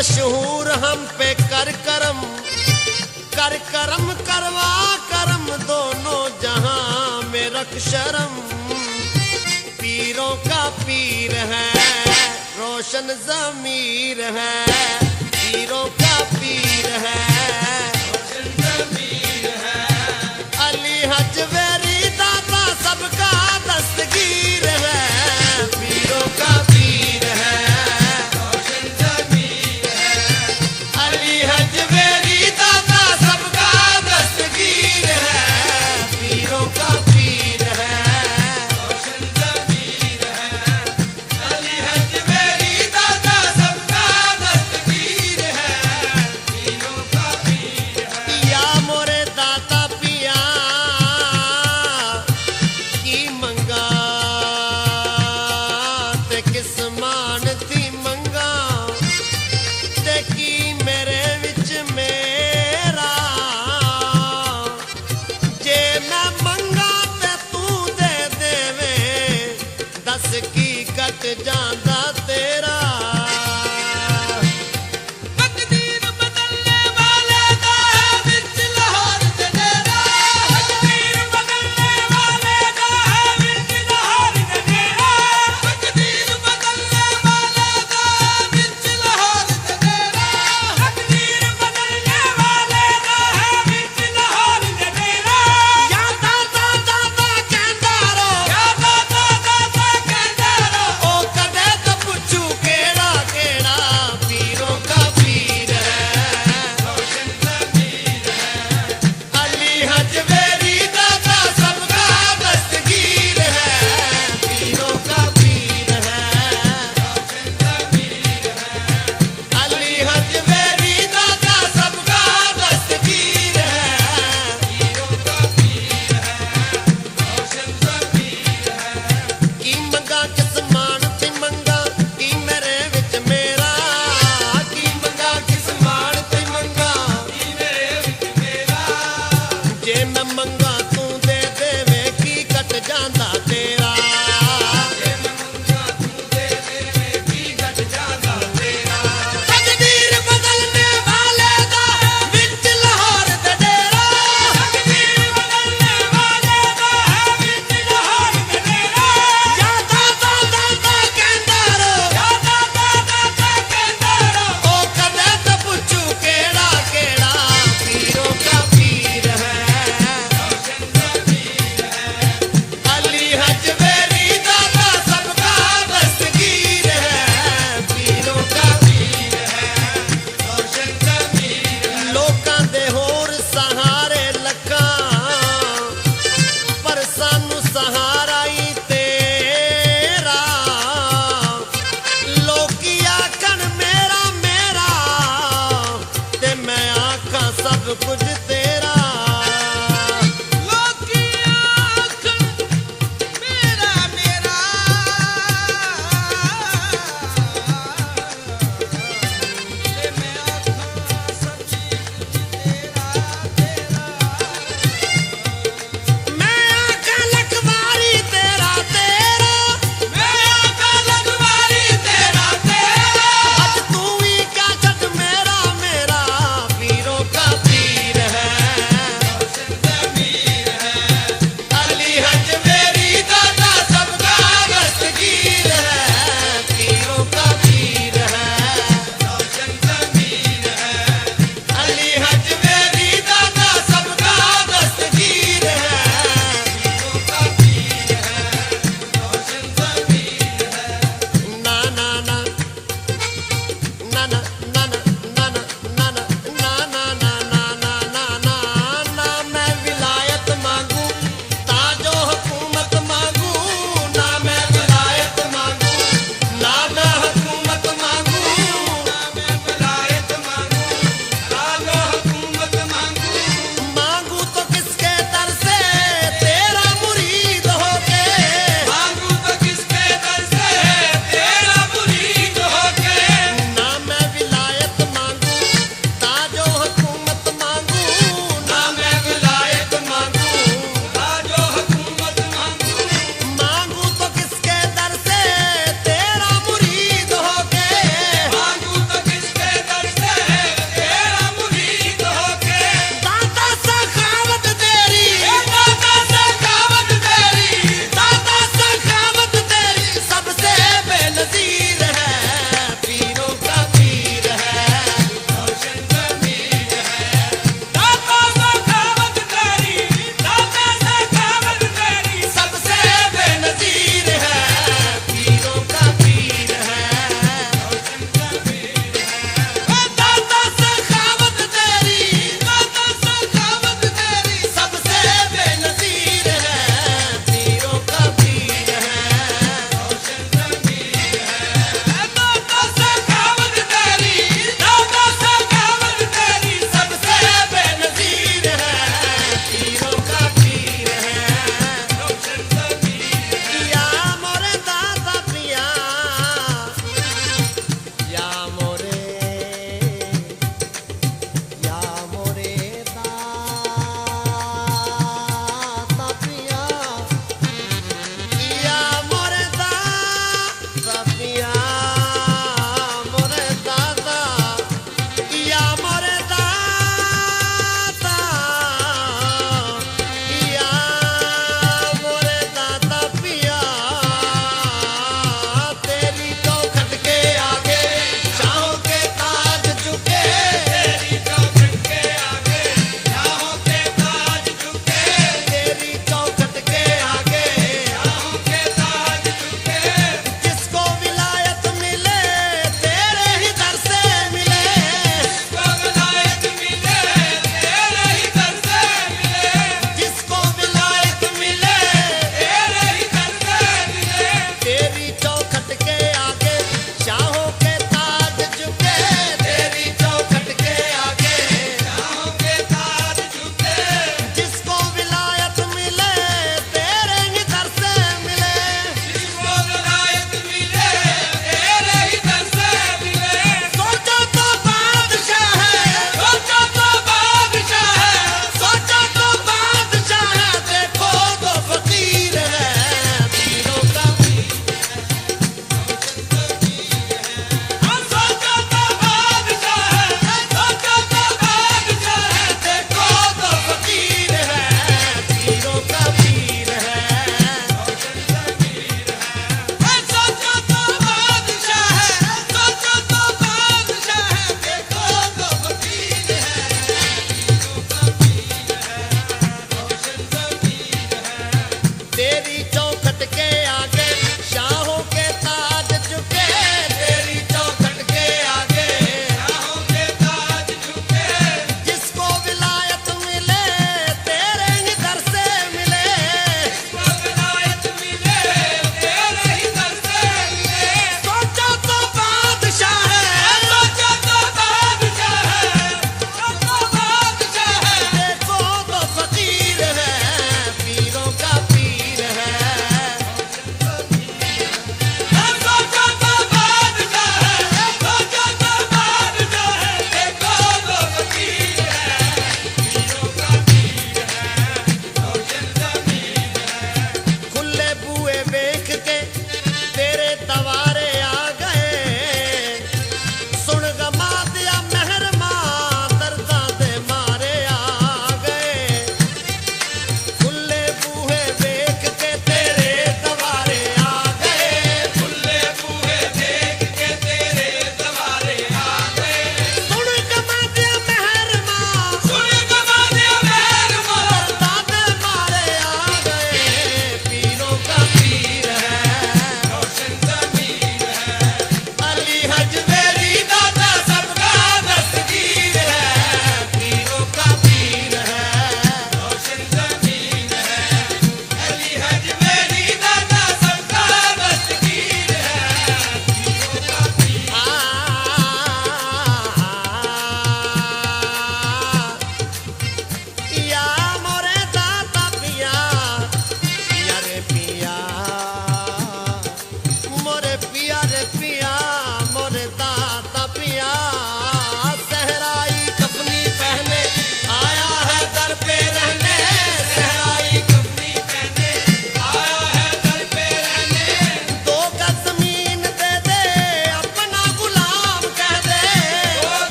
मशहूर हम पे कर करम करवा करम दोनों जहां में रख शर्म। पीरों का पीर है रोशन ज़मीर है, पीरों का पीर है रोशन ज़मीर है। अली हजवेरी दाता सबका दस्तगीर है, पीरों का पीर है रोशन ज़मीर है। अली हजवेरी दाता सबका दस्तगीर है, पीरों का पीर है रोशन ज़मीर है। अली हजवेरी दाता सबका दस्तगीर है, पीरों का पीर है। या मोरे दाता पिया की मंगा ते किस मान थी मंगा, ते की मेरे विच मेरा। जे मैं मंगा ते तू दे देवे, दस की कट जांदा तेरा। तकदीर बदलने वाले दा है विच लाहौर ते डेरा। तकदीर बदलने वाले दा है विच लाहौर ते डेरा। तकदीर बदलने वाले दा है विच लाहौर ते डेरा। तकदीर बदलने वाले दा है विच लाहौर ते डेरा। या दाता दाता कहंदा रो, या दाता दाता कहंदा रो, ओ कदे तो पुछू केड़ा केड़ा, पीरों का पीर है रोशन ज़मीर है। अली हजवेरी दाता सबका दस्तगीर है, पीरों का पीर है रोशन ज़मीर है। अली हजवेरी दाता सबका दस्तगीर है। पीरों का पीर है रोशन ज़मीर है। की मंगा किस मान थी मंगा, की मेरे विच मेरा। की मंगा किस मान थी मंगा, की मेरे विच मेरा। जे मैं मंगा तू दे देवे, की कट जांदा तेरा। जे मैं मंगा तू दे देवे, की घट जांदा तेरा। तकदीर बदलने वाले दा विच लाहौर ते डेरा। तकदीर बदलने वाले दा है विच लाहौर ते डेरा। या दाता दाता कहंदा रो, या दाता दाता कहंदा रो, ओ कदे तो पुछू केड़ा केड़ा, पीरों का पीर है रोशन ज़मीर है। अली हजवेरी दाता सबका दस्तगीर है, पीरों का पीर है रोशन ज़मीर है। लोकां दे होर सहारे लखां, पर सानू सहारा ही तेरा। लोकी आखन मेरा मेरा, ते मैं आखां सब कुछ तेरा। लोकी आखन मेरा मेरा, ते मैं आखां सब चीज तेरा तेरा। मैं आखां लखवारी तेरा तेरा, मैं आखां लगवारी तेरा तेरा। अज तू ही क्या छट मेरा मेरा, पीरों का पीर है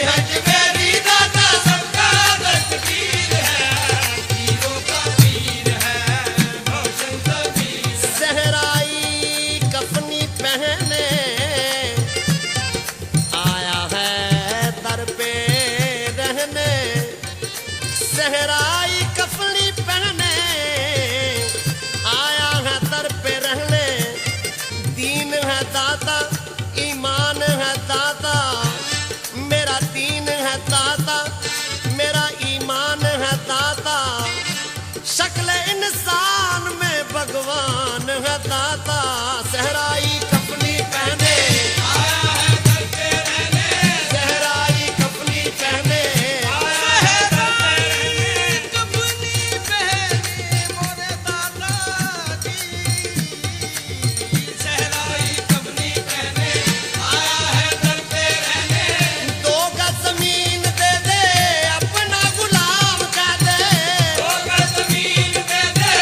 है जवेरी दाता सबका दस्तगीर है, पीरों का पीर है, रोशन ज़मीर। सहराई कफनी पहने आया है दर पे रहने, सहराई कफनी पहने आया है दर पे रहने। दीन है दाता ईमान है दाता, मेरा दीन है दाता मेरा ईमान है दाता, शक्ल इंसान में भगवान है दाता। सहराई कफनी पहने आया है दर पे रहने, सहराई कफनी पहने आया है दर पे रहने, कफनी पहने मोरे दादा की। सहराई कफनी पहने आया है दर पे रहने, 2 गज जमीन दे दे अपना गुलाम कह दे, दो गज ज़मीन दे दे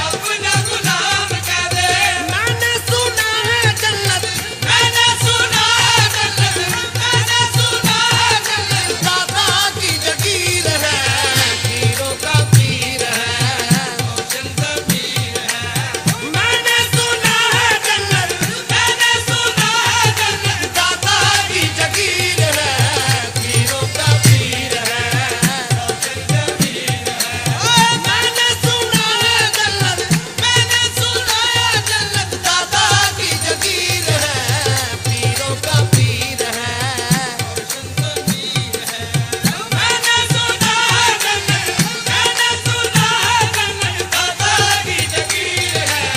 अपना गुलाम कह दे। मैंने सुना है जन्नत मैंने सुना है जन्नत, मैंने सुना है जन्नत, दाता की जगीर है, पीरों का पीर है। रोशन ज़मीर है। मैंने सुना है जन्नत मैंने सुना है जन्नत, दाता की जगीर है, पीरों का पीर है। रोशन ज़मीर है। मैंने सुना है जन्नत मैंने सुना है जन्नत, दाता की जगीर है, पीरों का पीर है। रोशन ज़मीर है। मैंने सुना है जन्नत, मैंने सुना है जन्नत, दाता की जगीर है,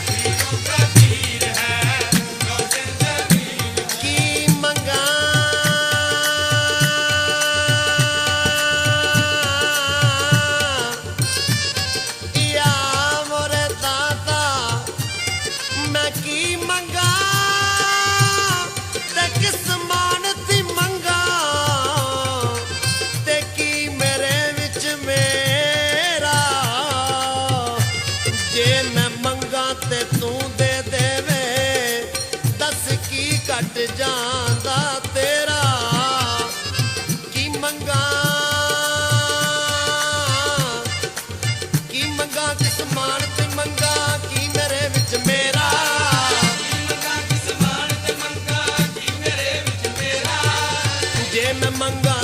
पीरों का पीर है, रोशन ज़मीर है। की मंगा या मोरे दाता मैं की मंगा ते किस मानती मंगा ते की मेरे विच मेरा जे मैं मंगा ते तू दे देवे दस की कट जांदा तेरा की मंगा किस मान ते मंगा की मेरे विच मेरा मंगा किस मान ते मंगा की मेरे विच मेरा, जे मैं मंगा